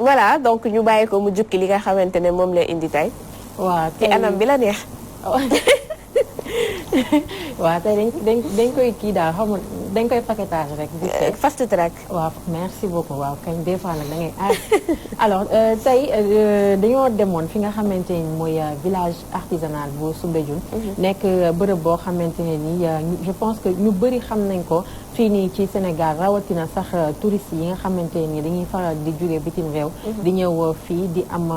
voilà donc ñu bàyyi ko mu jukki li nga xamante ne moom la indi tey. waaw ci anam bi la neex. waaw tey dañ koy kii daal xam dañ koy paquetage rek. fast track. waaw merci beaucoup waaw kañ des fois nag da ngay alors tey dañoo demoon fi nga xamante ni mooy village artisanal bu Soumbédioune. nekk bërëb boo xamante ne ni je pense que ñu bëri xam nañ ko fii nii ci Sénégal rawatina sax touristes yi nga xamante ni dañuy faral di jóge bitim réew. di ñëw fii di am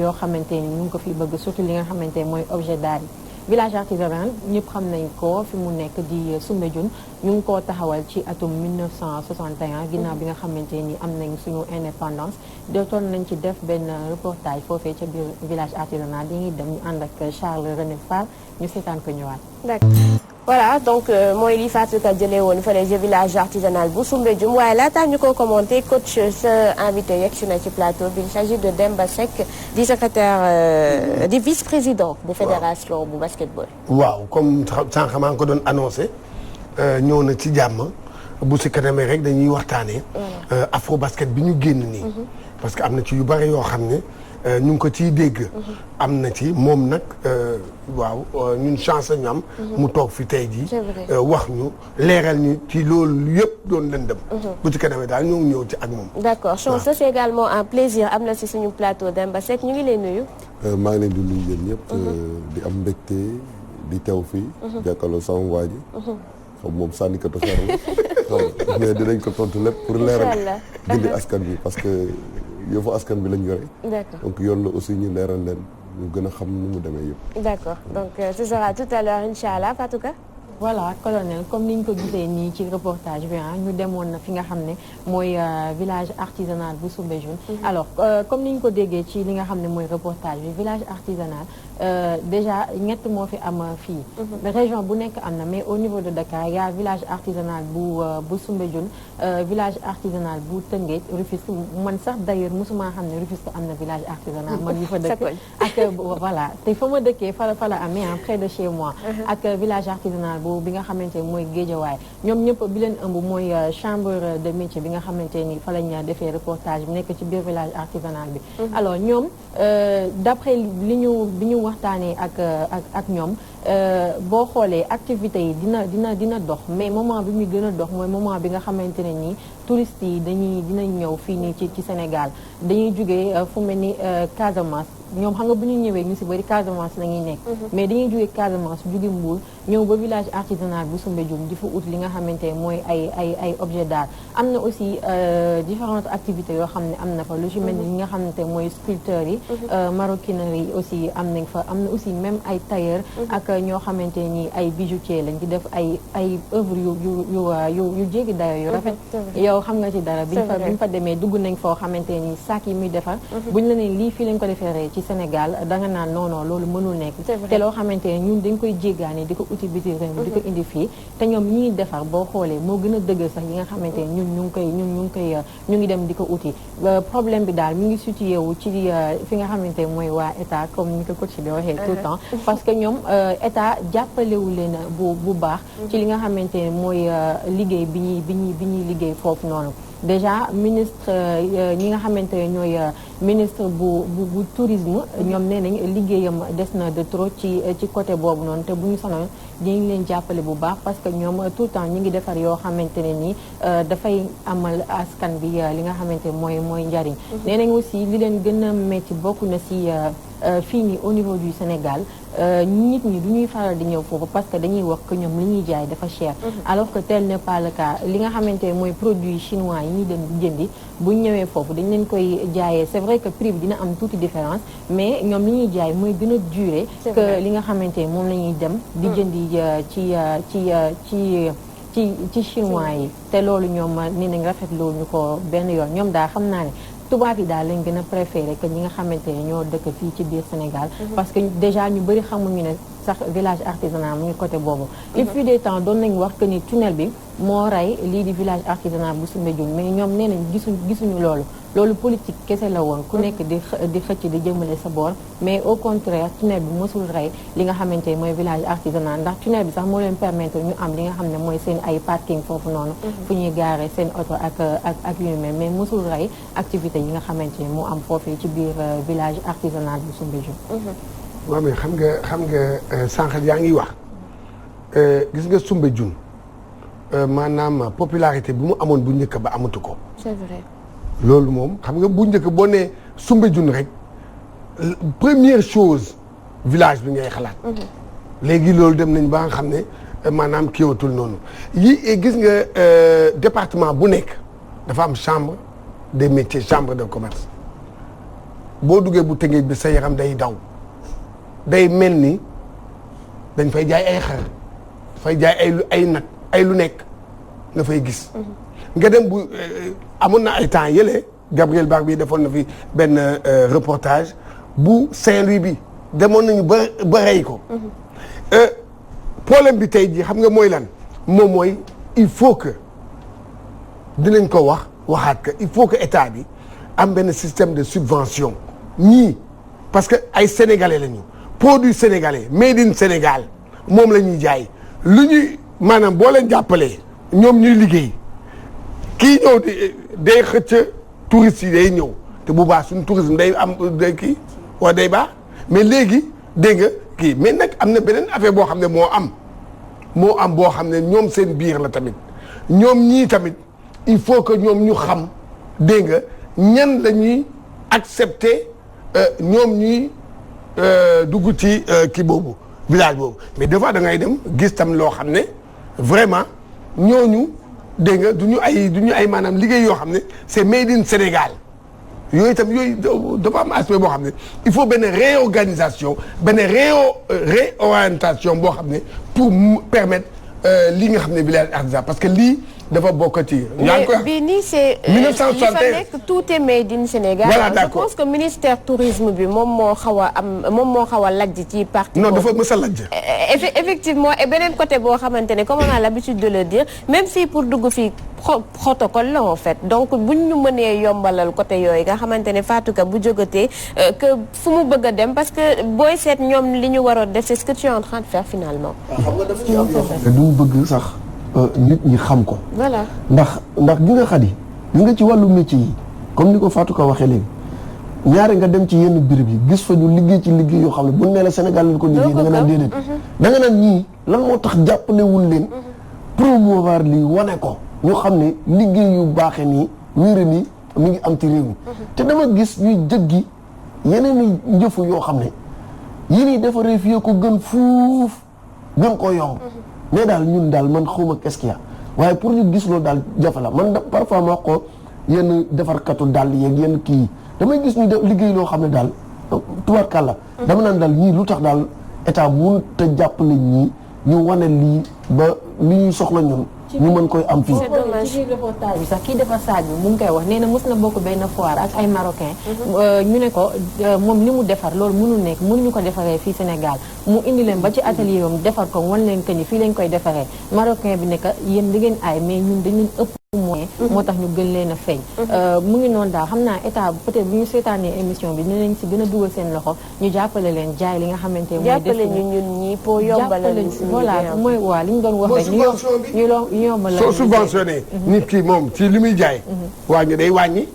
yoo xamante ni ñu ngi ko fi bëgg surtout li nga xamante ni mooy objet d'art yi. village artisanal ñëpp xam nañ ko fi mu nekk di Soumbédioune ñu ngi koo taxawal ci atum 1961 ginnaaw bi nga xamante ni am nañ suñu indépendance dootoon nañ ci def benn reportage foofee ca biir village artisanal dañuy dem ñu ànd ak Charles René Fall ñu seetaan ko ñëwaat. D'accord. Voilà donc mooy li Fatou Ka jëlee woon fële ca village artisanal bu Soumbédioune waaye laataa ñu ko commenté coach sa invité yegg si na ci plateau bi il s'agit de Demba Seck di secrétaire di vice-président bu fédération bu basketball. waaw comme sànq maa ngi ko doon annoncé ñëw na ci jàmm bu si kanamee rek dañuy waxtaanee. afro basket bi ñu génn nii. parce que am na ci yu bari yoo xam ne ñu ngi ko ciy dégg. am na ci moom nag waaw ñun chance ñu am. mu toog fi tey jii. wax ñu leeral ñu ci loolu yëpp doon lëndëm. bu ci kanamee daal ñoo ngi ñëw ci ak moom. d'accord chance c'est également un plaisir am na si suñu plateau Demba Seck ñu ngi lay nuyu. maa ngi leen di nuyu yéen ñëpp. di am mbégte di teew fii. jàkkaarloo sama waa ji. xam moom sànnikatu xeer la mais dinañ ko tontu lépp pour leeral gindi askan bi parce que yëfu askan bi lañ yore. d'accord donc yoon la aussi ñu leeral leen ñu gën a xam nu mu demee yëpp. d'accord donc ce sera tout à l'heure inchallah Fatou Ka. voilà colonel comme ni ñu ko gisee nii ci reportage bi ñu demoon na fi nga xam ne mooy village artisanal bu Soumbédioune. alors comme ni ñu ko déggee ci li nga xam ne mooy reportage bi village artisanal déjà ñett moo fi am fii. région bu nekk am na mais au niveau de Dakar y a village artisanal bu Soumbédioune village artisanal bu Tëngéej Rufisque man sax d'ailleurs mosuma xam ne Rufisque am na village artisanal man ñu fa dëkk ak voilà te fa ma dëkkee fa la amee près de chez moi. ak village artisanal bi nga xamante ni mooy Géejawaay ñoom ñëpp bi leen ëmb mooy chambre de métier bi nga xamante ni fa lañ defee reportage bi nekk ci biir village artisanal bi. alors ñoom d'après bi ñu waxtaanee ak ñoom boo xoolee activités yi dina dox mais moment bi muy gën a dox mooy moment bi nga xamante ne nii touristes yi dinañ ñëw fii nii ci Sénégal dañuy jugee fu mel ni Casamance. ñoom xam nga bu ñu ñëwee ñu ci bari Casamance la ñuy nekk. mais dañuy jóge Casamance jóge Mbour ñëw ba village artisanal bu Soumbédioune di fa ut li nga xamante ne mooy ay objet d'art am na aussi différentes activités yoo xam ne am na fa lu ci mel ni li nga xamante mooy sculpteurs yi. maroquinerie yi aussi am nañ fa am na aussi même ay tailleurs. ak ñoo xamante ni ay bijoutiers lañ di def ay œuvres yu jéggi dayo yu rafet. yow xam nga ci dara biñ fa demee dugg nañ foo xamante ni sac yi muy defar. buñ la ne lii fii lañ ko defee ci Sénégal danga naan non loolu mënul nekk te loo xamante ne ñun dañ koy jéggaani di ko uti biti réew di ko indi fii te ñoom ñiy defar boo xoolee moo gën a dëggal sax yi nga xamante ne ñu ngi dem di ko uti problème bi daal mi ngi situé wu ci fi nga xamante ne mooy waa état comme ni ko coach bi waxee tout le temps parce que ñoom état jàppalewu leen bu baax ci li nga xamante ne mooy liggéey bi ñuy liggéey foofu noonu déjà ministre ñi nga xamante ne ñooy ministre bu tourisme ñoom nee nañ liggéeyam des na de trop ci côté boobu noonu te bu ñu sonoon dinañ leen jàppale bu baax parce que ñoom tout le temps ñi ngi defar yoo xamante ne nii dafay amal askan bi li nga xamante mooy njariñ nee nañ aussi li leen gën a métti bokk na si fii nii au niveau du Sénégal nit ñi du ñuy faral di ñëw foofu parce que dañuy wax que ñoom li ñuy jaay dafa cher alors que tel n'est pas le cas li nga xamante ne mooy produit chinois yi ñuy dem jëndi bu ñu ñëwee foofu dañ leen koy jaayee c'est vrai que prix bi dina am tuuti différence mais ñoom li ñuy jaay mooy gën a durer que li nga xamante ne moom la ñuy dem di jëndi ci chinois yi te loolu ñoom ni nañ rafetlu ñu ko benn yoon ñoom daal xam naa ne tubaab yi daal lañ gën a préféré que ñi nga xamante ne ñoo dëkk fii ci biir Sénégal parce que déjà ñu bëri xamuñu ne sax village artisanal mu ngi côté boobu. il fut des temps doon nañ wax que ni tunnel bi moo rey lii di village artisanal bu Soumbédioune mais ñoom nee nañ gisuñu loolu politique kese la woon ku nekk di xëcc di jëmale sa boor mais au contraire tunnel bi mosul rey li nga xamante ni mooy village artisanal ndax tunnel bi sax moo leen permettre ñu am li nga xam ne mooy seen ay parking foofu noonu fu ñuy gaare seen oto ak yu mel mais mosul rey activité yi nga xamante ni moo am foofee ci biir village artisanal bu Soumbédioune. waaw mais xam nga sànq yaa ngi wax gis nga Soumbédioune maanaam popularité bi mu amoon bu njëkk ba amatu ko. c'est vrai. loolu moom xam nga bu njëkk boo nee Soumbédioune rek première chose village bi ngay xalaat. léegi loolu dem nañ ba nga xam ne maanaam kiiwatul noonu gis nga département bu nekk dafa am chambre des métiers chambre de commerce boo duggee bu Tëngéej bi sa yaram day daw day mel ni dañ fay jaay ay xar fay jaay ay nag ay lu nekk nga fay gis. nga dem bu amoon na ay temps yële Gabriel Bar bi defoon na fi benn reportage bu Saint-Louis bi demoon nañu ba rey ko. problème bi tey jii xam nga mooy lan moom mooy il faut que dinañ ko waxaat que il faut que état bi am benn système de subvention ñii parce que ay sénégalais lañu produit sénégalais made in Sénégal moom la ñuy jaay lu ñuy maanaam boo leen jàppalee ñoom ñuy liggéey. kii ñëw day xëcc touristes yi day ñëw te bu baax suñu tourisme day am day kii wala day baax mais léegi dégg nga kii mais nag am na beneen affaire boo xam ne moo am boo xam ne ñoom seen biir la tamit ñoom ñii tamit il faut que ñoom ñu xam dégg nga ñan la ñuy accepter ñoom ñuy dugg ci kii boobu village boobu mais des fois da ngay dem gis tam loo xam ne vraiment ñooñu. dégg nga du ñu ay maanaam liggéey yoo xam ne c'est made in Sénégal yooyu itam yooyu dafa am aspect boo xam ne il faut benn réorganisation benn réorientation boo xam ne pour permettre li nga xam ne village artisanal parce que lii dafa bokk ci. yaa ngi koy wax bii nii c'est 1961 li fa nekk tout est made in Sénégal. Voilà, je d'accord. pense que ministère tourisme bi moom moo xaw a lajj ci partie. non dafa mës a lajj. effectivement et beneen côté boo xamante ne comme on a l'habitude de le dire même si pour dugg fii protocole la en fait donc buñ ñu mënee yombalal côté yooyu nga xamante ne Fatou Ka bu jógatee que fu mu bëgg a dem parce que booy seet ñoom li ñu waroon def c'est ce que tu es en train de faire finalement. xam nga dafa ci am yoo xam ne duñ bëgg sax nit ñi xam ko. voilà ndax gi nga xadi gi nga ci wàllu métier yi comme ni ko Fatou Ka waxee léegi ñaare nga dem ci yenn béréb yi gis fa ñu liggéey ci liggéey yoo xam ne bu nee la Sénégal lañ ko liggéey da nga naan déedéet. da nga naan ñii lan moo tax jàppalewul leen promouvoir lii wane ko ñu xam ne liggéey yu baaxee nii wéere nii mi ngi am ci réew mi te dama gis ñuy jëggi yeneen i njëfu yoo xam ne yi nii defaree fii ko gën fuuf gën koo yomb mais daal ñun daal man xawma qu'est-ce qu'il y a waaye pour ñu gis loolu daal jafe la man parfois ma wax ko yenn defarkatu dàll yeeg yenn kii yi damay gis ñu def liggéey loo xam ne daal tubaarkàlla dama naan daal ñii lu tax daal état mënut a jàppale ñii ñu wane lii ba li ñuy soxla ñun ñu mën koy am fii. c'est dommage ci biir reportage bi sax kii defar saaj bi mu ngi koy wax nee na mës na bokk benn foire ak ay marocain ñu ne ko moom li mu defar loolu mënul nekk mënuñu ko defaree fii Sénégal mu indi leen ba ci atelier am defar ko wan leen que ni fii lañ koy defaree marocain bi ne que yéen da ngeen aay mais ñun dañ leen ëpp moyen moo tax ñu gën leen a feeñ mu ngi noonu daal xam naa état peut-être bu ñu seetaanee émission bi dinañ si gën a dugal seen loxo ñu jàppale leen jaay li nga xamante mooy jàppale ñu ñun ñii pour yombalal ñu suñu voilà mooy waa li ñu doon wax rek ñu yombalal soo subventionné nit ki moom ci li muy jaay wàññi day wàññi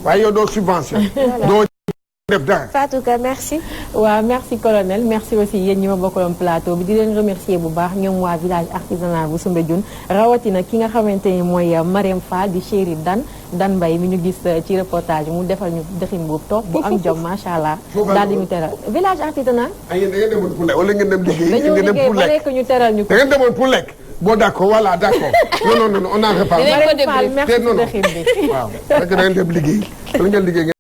waaye yow doo subvention doo def dara. Fatou Ka merci. waaw merci colonel merci aussi yéen ñi ma bokkaloon plateau bi di leen remercier bu baax ñoom waa village artisanal bu Soumbédioune rawatina ki nga xamante ni mooy Mariam Fall di chéri Dan Mbaye mi ñu gis ci reportage mu defal ñu dëxin bu toog bu am jom macha allah. daal di ñu teral village artisanal. yéen da ngeen demoon pour lekk wala ngeen dem liggéey. dañoo liggéey ba lekk ñu teral ñu ko. da ngeen demoon pour lekk. bon d'accord voilà d'accord non on en reparle. Dinañ ko débrief. merci dëxin bi. waaw parce que da ngeen dem liggéey wala ngeen liggéey